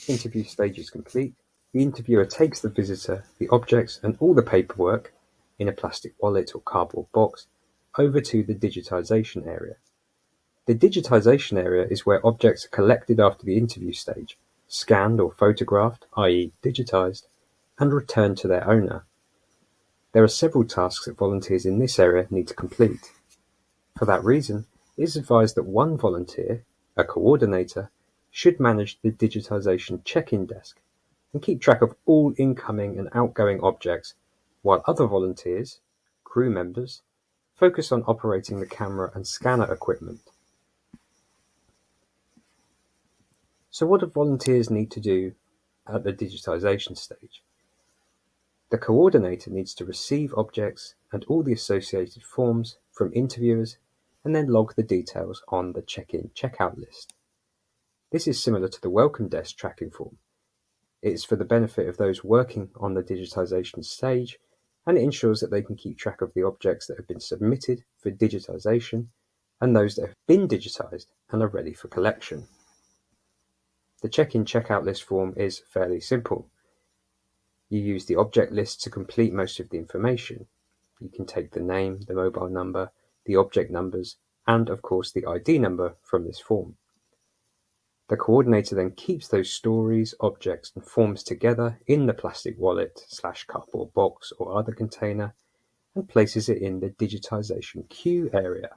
Interview stage is complete. The interviewer takes the visitor, the objects, and all the paperwork in a plastic wallet or cardboard box over to the digitisation area. The digitisation area is where objects are collected after the interview stage, scanned or photographed, i.e. digitised, and returned to their owner. There are several tasks that volunteers in this area need to complete. For that reason, it is advised that one volunteer, a coordinator, should manage the digitisation check-in desk and keep track of all incoming and outgoing objects, while other volunteers, crew members, focus on operating the camera and scanner equipment. So what do volunteers need to do at the digitisation stage? The coordinator needs to receive objects and all the associated forms from interviewers and then log the details on the check-in check-out list. This is similar to the welcome desk tracking form. It is for the benefit of those working on the digitisation stage, and it ensures that they can keep track of the objects that have been submitted for digitisation and those that have been digitised and are ready for collection. The check-in check-out list form is fairly simple. You use the object list to complete most of the information. You can take the name, the mobile number, the object numbers, and of course the ID number from this form. The coordinator then keeps those stories, objects, and forms together in the plastic wallet / cardboard box or other container and places it in the digitisation queue area.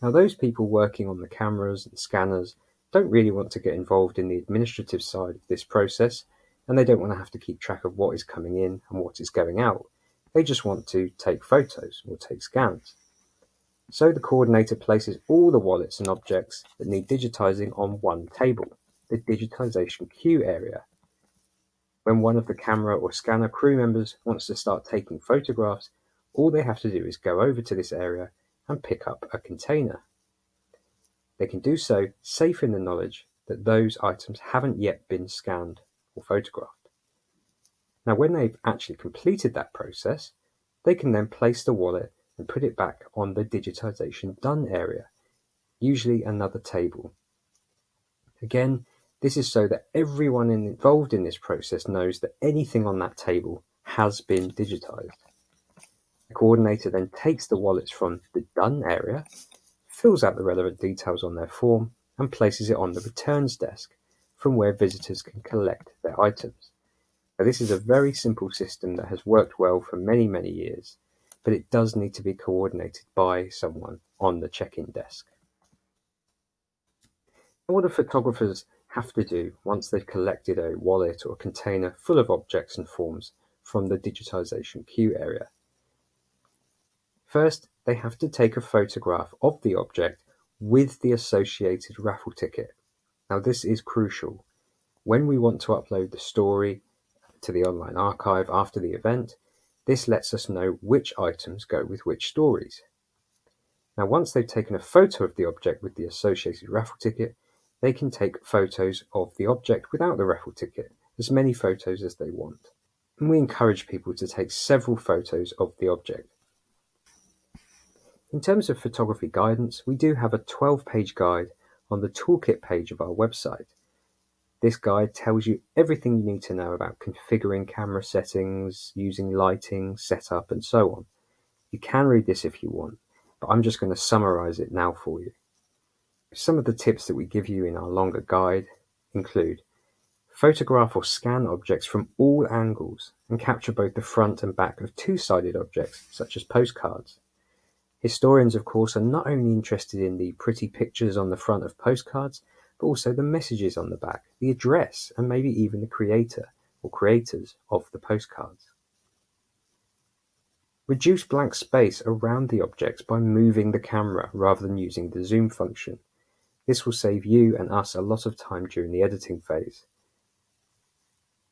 Now, those people working on the cameras and scanners don't really want to get involved in the administrative side of this process, and they don't want to have to keep track of what is coming in and what is going out. They just want to take photos or take scans. So the coordinator places all the wallets and objects that need digitising on one table, the digitisation queue area. When one of the camera or scanner crew members wants to start taking photographs, all they have to do is go over to this area and pick up a container. They can do so safe in the knowledge that those items haven't yet been scanned or photographed. Now, when they've actually completed that process, they can then place the wallet and put it back on the digitisation done area, usually another table. Again, this is so that everyone involved in this process knows that anything on that table has been digitised. The coordinator then takes the wallets from the done area, fills out the relevant details on their form, and places it on the returns desk from where visitors can collect their items. Now, this is a very simple system that has worked well for many, many years, but it does need to be coordinated by someone on the check-in desk. What do photographers have to do once they've collected a wallet or a container full of objects and forms from the digitisation queue area? First, they have to take a photograph of the object with the associated raffle ticket. Now, this is crucial. When we want to upload the story to the online archive after the event, this lets us know which items go with which stories. Now, once they've taken a photo of the object with the associated raffle ticket, they can take photos of the object without the raffle ticket, as many photos as they want. And we encourage people to take several photos of the object. In terms of photography guidance, we do have a 12-page guide on the toolkit page of our website. This guide tells you everything you need to know about configuring camera settings, using lighting, setup, and so on. You can read this if you want, but I'm just going to summarize it now for you. Some of the tips that we give you in our longer guide include: photograph or scan objects from all angles and capture both the front and back of two-sided objects, such as postcards. Historians, of course, are not only interested in the pretty pictures on the front of postcards, but also the messages on the back, the address, and maybe even the creator or creators of the postcards. Reduce blank space around the objects by moving the camera rather than using the zoom function. This will save you and us a lot of time during the editing phase.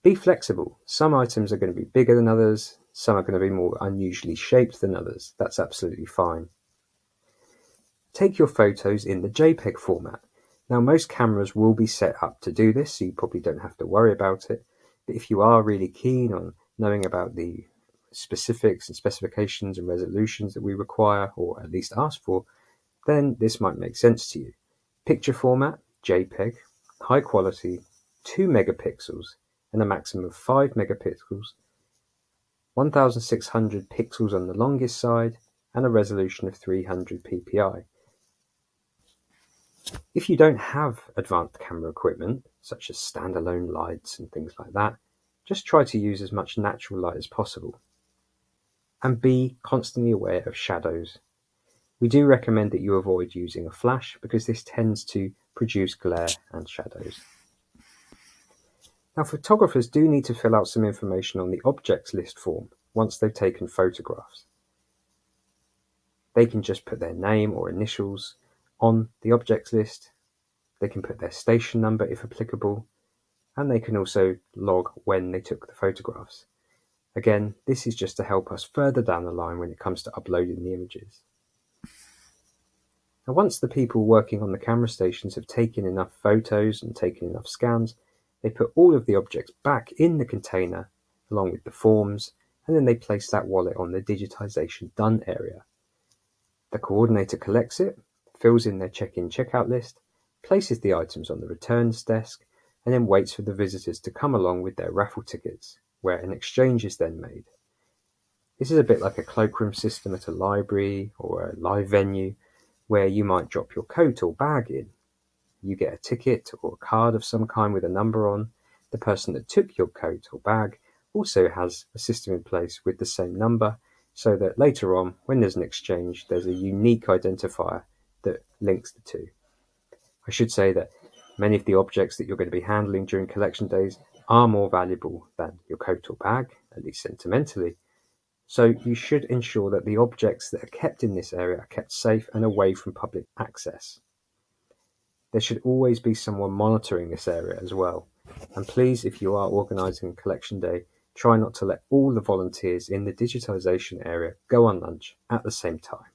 Be flexible. Some items are going to be bigger than others, some are going to be more unusually shaped than others. That's absolutely fine. Take your photos in the JPEG format. Now, most cameras will be set up to do this, so you probably don't have to worry about it. But if you are really keen on knowing about the specifics and specifications and resolutions that we require, or at least ask for, then this might make sense to you. Picture format, JPEG, high quality 2 megapixels and a maximum of 5 megapixels, 1600 pixels on the longest side, and a resolution of 300 ppi. If you don't have advanced camera equipment, such as standalone lights and things like that, just try to use as much natural light as possible. And be constantly aware of shadows. We do recommend that you avoid using a flash because this tends to produce glare and shadows. Now, photographers do need to fill out some information on the objects list form once they've taken photographs. They can just put their name or initials on the objects list. They can put their station number if applicable, and they can also log when they took the photographs. Again, this is just to help us further down the line when it comes to uploading the images. Now, once the people working on the camera stations have taken enough photos and taken enough scans, they put all of the objects back in the container along with the forms, and then they place that wallet on the Digitisation Done area. The coordinator collects it, fills in their check-in check-out list, places the items on the returns desk, and then waits for the visitors to come along with their raffle tickets, where an exchange is then made. This is a bit like a cloakroom system at a library or a live venue, where you might drop your coat or bag in. You get a ticket or a card of some kind with a number on. The person that took your coat or bag also has a system in place with the same number, so that later on, when there's an exchange, there's a unique identifier that links the two. I should say that many of the objects that you're going to be handling during collection days are more valuable than your coat or bag, at least sentimentally. So you should ensure that the objects that are kept in this area are kept safe and away from public access. There should always be someone monitoring this area as well. And please, if you are organising a collection day, try not to let all the volunteers in the digitisation area go on lunch at the same time.